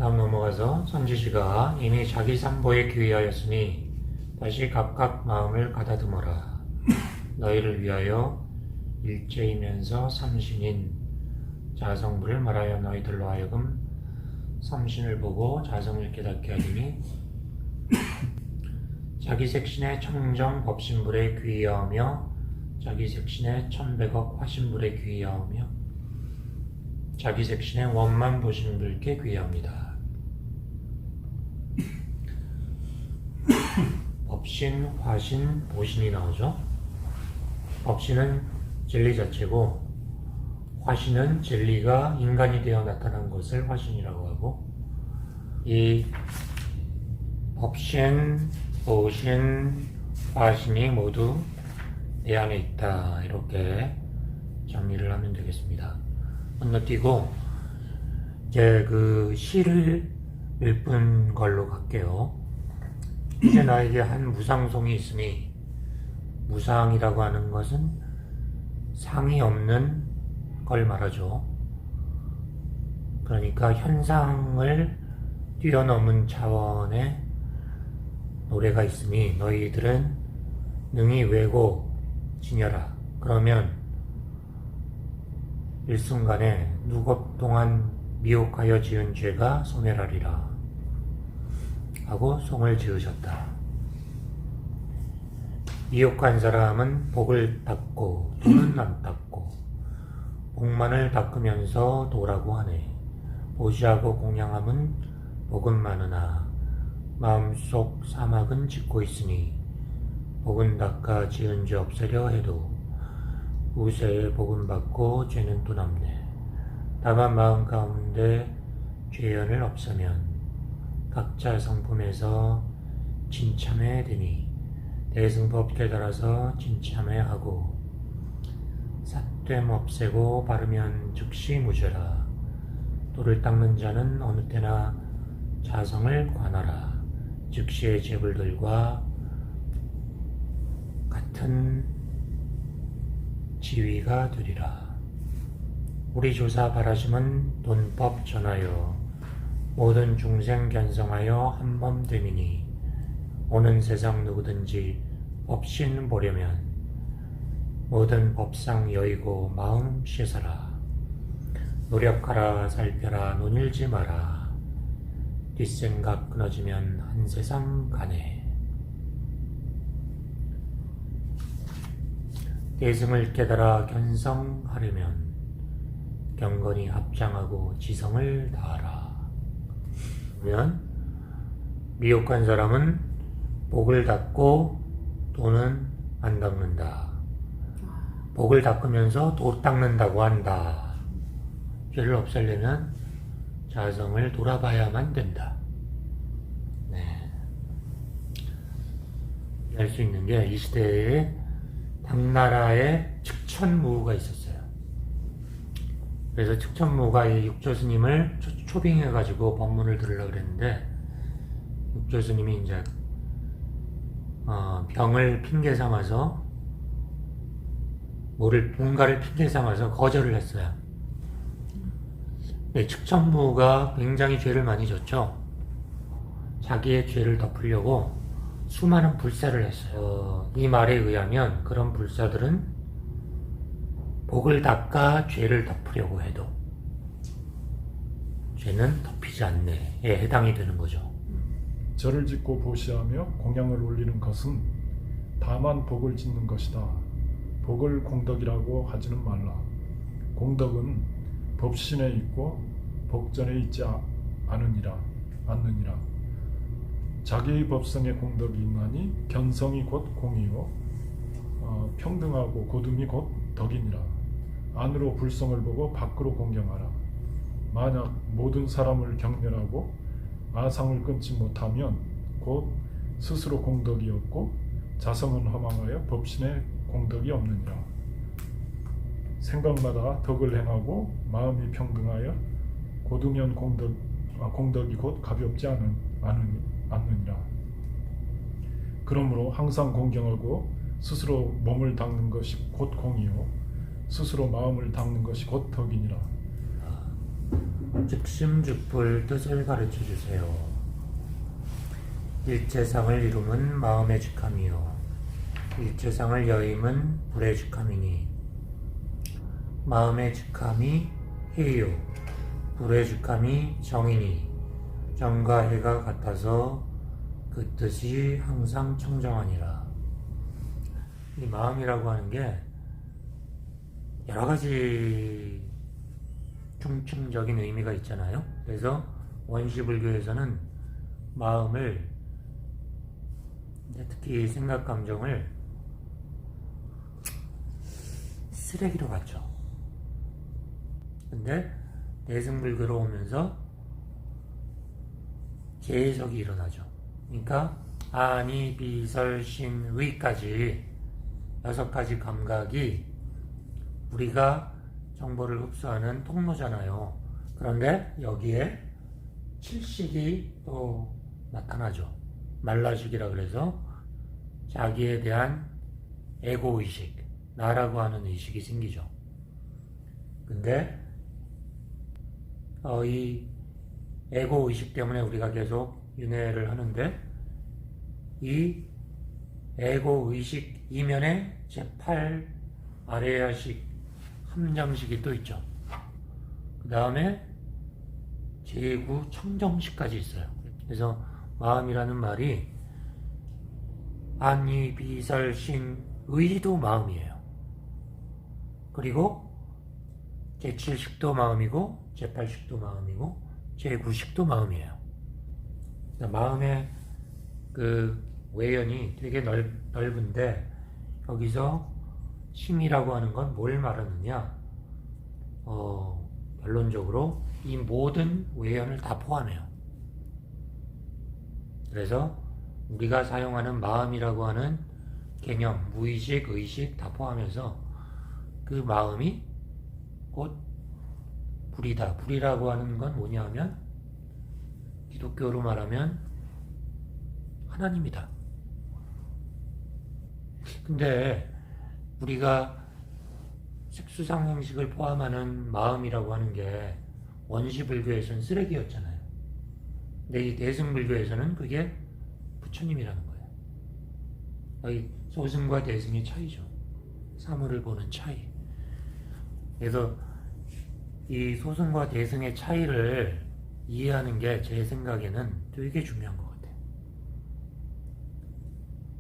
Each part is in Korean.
다음 넘어가서 선지시가 이미 자기 산보에 귀의하였으니 다시 각각 마음을 가다듬어라. 너희를 위하여 일제이면서 삼신인 자성부를 말하여 너희들로 하여금 삼신을 보고 자성을 깨닫게 하리니 자기 색신의 청정 법신불에 귀의하오며 자기 색신의 천백억 화신불에 귀의하오며 자기 색신의 원만 보신불께 귀의합니다. 법신, 화신, 보신이 나오죠. 법신은 진리 자체고 화신은 진리가 인간이 되어 나타난 것을 화신이라고 하고, 이 법신, 보신, 화신이 모두 내 안에 있다, 이렇게 정리를 하면 되겠습니다. 건너뛰고 이제 그 시를 읽은 걸로 갈게요. 이제 나에게 한 무상송이 있으니, 무상이라고 하는 것은 상이 없는 걸 말하죠. 그러니까 현상을 뛰어넘은 차원의 노래가 있으니 너희들은 능히 외고 지녀라. 그러면 일순간에 누것 동안 미혹하여 지은 죄가 소멸하리라 하고 송을 지으셨다. 미혹한 사람은 복을 닦고 돈은 안 닦고 복만을 닦으면서 도라고 하네. 보시하고 공양함은 복은 많으나 마음속 사막은 짓고 있으니 복은 닦아 지은 죄 없애려 해도 우세에 복은 받고 죄는 또 남네. 다만 마음 가운데 죄연을 없애면 각자 성품에서 진참해 되니 대승법 깨달아서 진참해하고 삿됨 없애고 바르면 즉시 무죄라. 돌을 닦는 자는 어느 때나 자성을 관하라. 즉시의 재불들과 같은 지위가 되리라. 우리 조사 바라심은 돈법 전하여 모든 중생 견성하여 한범 됨이니 오는 세상 누구든지 법신 보려면 모든 법상 여의고 마음 씻어라. 노력하라 살펴라 논일지 마라. 뒷생각 끊어지면 한 세상 가네. 대승을 깨달아 견성하려면 경건히 합장하고 지성을 다하라. 그러면 미혹한 사람은 복을 닦고 돈은 안 닦는다. 복을 닦으면서 도 닦는다고 한다. 죄를 없애려면 자성을 돌아봐야만 된다. 네. 알 수 있는 게 이 시대에 당나라에 측천무가 있었어요. 그래서 측천무가 이 육조스님을 초빙해가지고 법문을 들으려고 그랬는데 육조스님이 이제 병을 핑계 삼아서 뭔가를 핑계 삼아서 거절을 했어요. 네, 측천무가 굉장히 죄를 많이 졌죠. 자기의 죄를 덮으려고 수많은 불사를 했어요. 이 말에 의하면 그런 불사들은 복을 닦아 죄를 덮으려고 해도 죄는 덮이지 않네에 해당이 되는 거죠. 절을 짓고 보시하며 공양을 올리는 것은 다만 복을 짓는 것이다. 복을 공덕이라고 하지는 말라. 공덕은 법신에 있고 복전에 있지 않느니라. 자기의 법성의 공덕이 있나니 견성이 곧 공이요 평등하고 고듬이 곧 덕이니라. 안으로 불성을 보고 밖으로 공경하라. 만약 모든 사람을 경멸하고 아상을 끊지 못하면 곧 스스로 공덕이 없고 자성은 허망하여 법신에 공덕이 없느니라. 생각마다 덕을 행하고 마음이 평등하여 고등현 공덕이 곧 가볍지 않느니라. 그러므로 항상 공경하고 스스로 몸을 닦는 것이 곧 공이요 스스로 마음을 닦는 것이 곧 덕이니라. 즉심즉불 뜻을 가르쳐 주세요. 일체상을 이룸은 마음의 직함이요 일체상을 여임은 불의 직함이니 마음의 직함이 해요 불의 직함이 정이니 정과 해가 같아서 그 뜻이 항상 청정하니라. 이 마음이라고 하는 게 여러 가지 중층적인 의미가 있잖아요. 그래서 원시불교에서는 마음을, 특히 생각 감정을 쓰레기로 봤죠. 근데 대승불교로 오면서 재해석이 일어나죠. 그러니까 아니, 비설, 신, 의까지 6가지 감각이 우리가 정보를 흡수하는 통로잖아요. 그런데 여기에 칠식이 또 나타나죠. 말라식이라 그래서 자기에 대한 에고의식, 나라고 하는 의식이 생기죠. 근데 이 에고의식 때문에 우리가 계속 윤회를 하는데 이 에고의식 이면에 제8 아레야식 함정식이 또 있죠. 그 다음에 제9 청정식까지 있어요. 그래서 마음이라는 말이 안이, 비설, 신, 의도 마음이에요. 그리고 제7식도 마음이고 제8식도 마음이고 제9식도 마음이에요. 마음의 그 외연이 되게 넓은데 여기서 심이라고 하는 건 뭘 말하느냐? 결론적으로 이 모든 외연을 다 포함해요. 그래서 우리가 사용하는 마음이라고 하는 개념, 무의식, 의식 다 포함해서 그 마음이 곧 불이다. 불이라고 하는 건 뭐냐면 기독교로 말하면 하나님이다. 근데 우리가 색수상행식을 포함하는 마음이라고 하는 게 원시불교에서는 쓰레기였잖아요. 근데 이 대승불교에서는 그게 부처님이라는 거예요. 이 소승과 대승의 차이죠. 사물을 보는 차이. 그래서 이 소승과 대승의 차이를 이해하는 게 제 생각에는 되게 중요한 것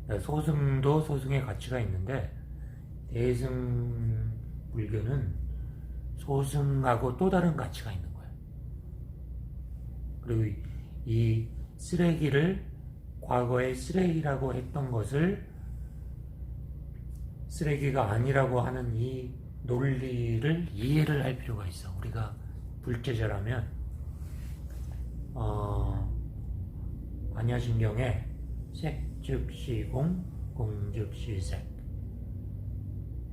같아요. 소승도 소승의 가치가 있는데 대승불교는 소승하고 또 다른 가치가 있는 거예요. 그리고 이 쓰레기를 과거에 쓰레기라고 했던 것을 쓰레기가 아니라고 하는 이 논리를 이해를 할 필요가 있어. 우리가 불제자라면 반야심경에 색즉시공, 공즉시색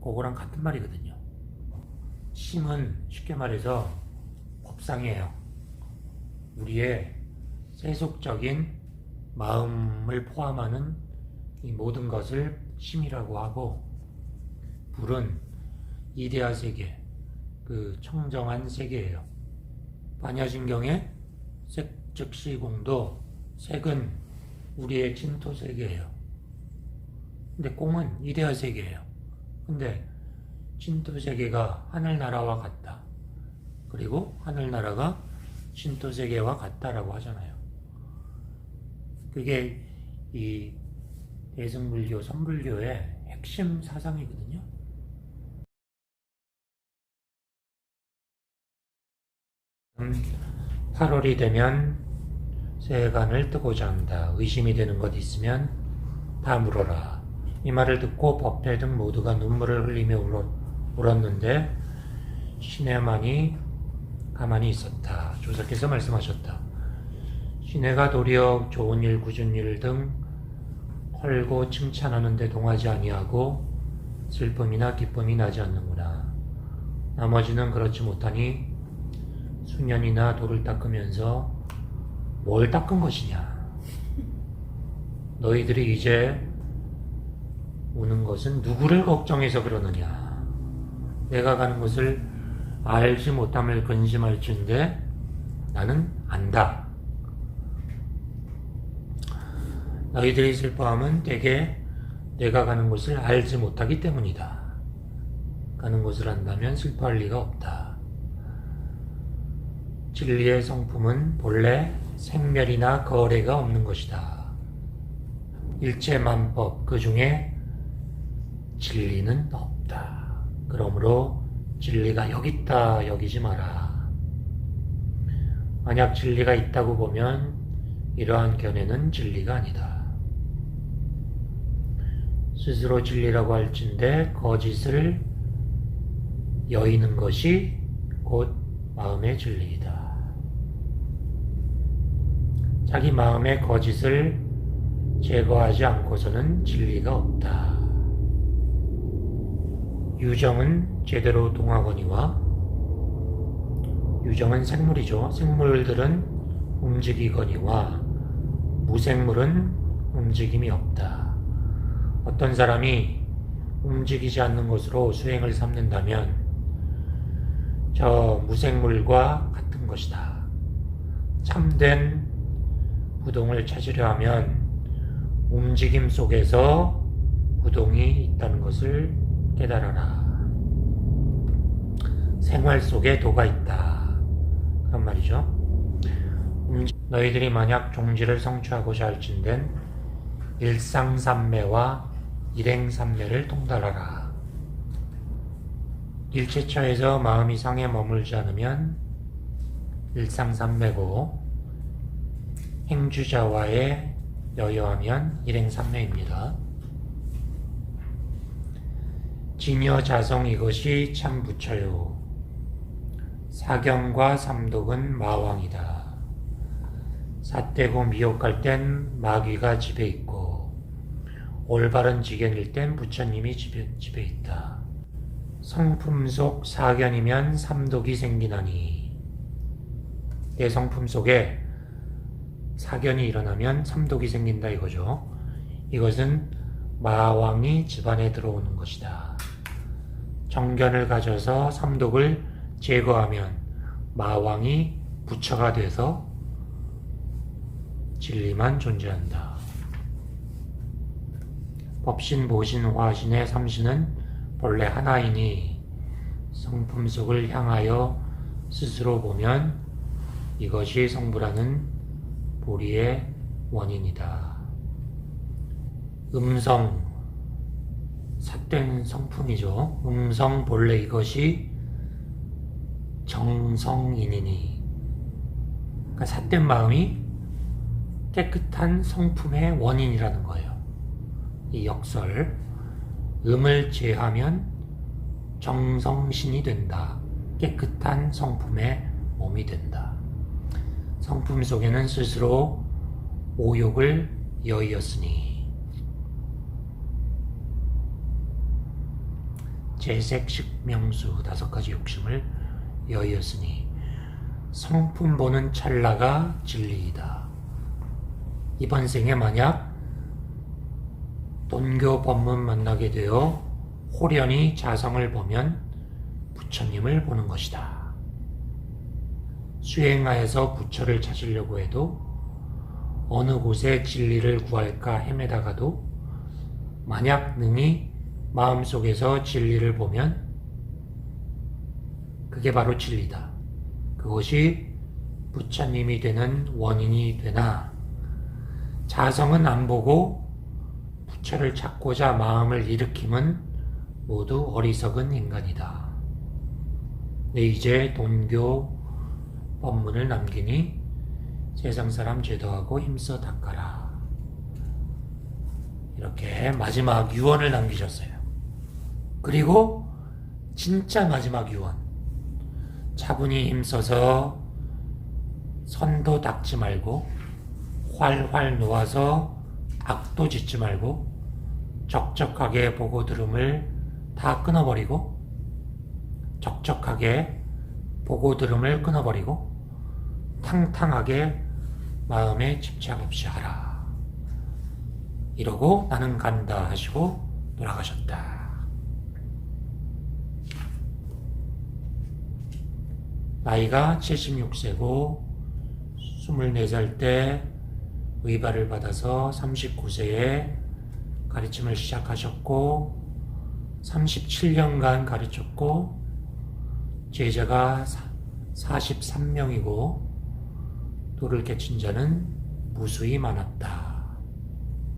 그거랑 같은 말이거든요. 심은 쉽게 말해서 법상이에요. 우리의 세속적인 마음을 포함하는 이 모든 것을 심이라고 하고, 불은 이데아 세계, 그 청정한 세계예요. 반야심경의 색즉시공도 색은 우리의 진토 세계예요. 근데 공은 이데아 세계예요. 근데 진토 세계가 하늘나라와 같다. 그리고 하늘나라가 진토 세계와 같다라고 하잖아요. 그게 이 대승불교, 선불교의 핵심 사상이거든요. 8월이 되면 세간을 뜨고자 한다. 의심이 되는 것 있으면 다 물어라. 이 말을 듣고 법회 등 모두가 눈물을 흘리며 울었는데 신해만이 가만히 있었다. 조사께서 말씀하셨다. 신해가 도리어 좋은 일, 굳은 일 등 헐고 칭찬하는데 동하지 아니하고 슬픔이나 기쁨이 나지 않는구나. 나머지는 그렇지 못하니 수년이나 돌을 닦으면서 뭘 닦은 것이냐. 너희들이 이제 우는 것은 누구를 걱정해서 그러느냐. 내가 가는 곳을 알지 못함을 근심할진데 나는 안다. 너희들이 슬퍼함은 대개 내가 가는 곳을 알지 못하기 때문이다. 가는 곳을 안다면 슬퍼할 리가 없다. 진리의 성품은 본래 생멸이나 거래가 없는 것이다. 일체만법 그 중에 진리는 없다. 그러므로 진리가 여기 있다 여기지 마라. 만약 진리가 있다고 보면 이러한 견해는 진리가 아니다. 스스로 진리라고 할진대 거짓을 여의는 것이 곧 마음의 진리이다. 자기 마음의 거짓을 제거하지 않고서는 진리가 없다. 유정은 제대로 동하거니와 유정은 생물이죠. 생물들은 움직이거니와 무생물은 움직임이 없다. 어떤 사람이 움직이지 않는 것으로 수행을 삼는다면 저 무생물과 같은 것이다. 참된 부동을 찾으려 하면 움직임 속에서 부동이 있다는 것을 깨달아라. 생활 속에 도가 있다. 그런 말이죠. 너희들이 만약 종지를 성취하고자 할진된 일상삼매와 일행삼매를 통달하라. 일체처에서 마음이 상에 머물지 않으면 일상삼매고 행주자와의 여여하면 일행삼매입니다. 진여자성 이것이 참 부처요. 사경과 삼독은 마왕이다. 삿대고 미혹할 땐 마귀가 집에 있고 올바른 지견일 땐 부처님이 집에 있다. 성품 속 사견이면 삼독이 생기나니 내 성품 속에 사견이 일어나면 삼독이 생긴다 이거죠. 이것은 마왕이 집안에 들어오는 것이다. 정견을 가져서 삼독을 제거하면 마왕이 부처가 돼서 진리만 존재한다. 법신, 보신, 화신의 삼신은 본래 하나이니 성품 속을 향하여 스스로 보면 이것이 성불하는 보리의 원인이다. 음성, 삿된 성품이죠. 음성 본래 이것이 정성인이니, 그러니까 삿된 마음이 깨끗한 성품의 원인이라는 거예요. 이 역설, 음을 제하면 정성신이 된다. 깨끗한 성품의 몸이 된다. 성품 속에는 스스로 오욕을 여의었으니 재색, 식명수 5가지 욕심을 여의었으니 성품 보는 찰나가 진리이다. 이번 생에 만약 돈교 법문 만나게 되어 호련히 자성을 보면 부처님을 보는 것이다. 수행하여서 부처를 찾으려고 해도 어느 곳에 진리를 구할까 헤매다가도 만약 능히 마음속에서 진리를 보면 그게 바로 진리다. 그것이 부처님이 되는 원인이 되나 자성은 안 보고 부처를 찾고자 마음을 일으킴은 모두 어리석은 인간이다. 네, 이제 돈교 법문을 남기니 세상 사람 제도하고 힘써 닦아라. 이렇게 마지막 유언을 남기셨어요. 그리고 진짜 마지막 유언. 차분히 힘써서 선도 닦지 말고 활활 놓아서 악도 짓지 말고 적적하게 보고 들음을 다 끊어버리고 적적하게 보고 들음을 끊어버리고 탕탕하게 마음에 집착 없이 하라. 이러고 나는 간다 하시고 돌아가셨다. 나이가 76세고 24살 때 의발을 받아서 39세에 가르침을 시작하셨고 37년간 가르쳤고 제자가 43명이고 도를 깨친 자는 무수히 많았다.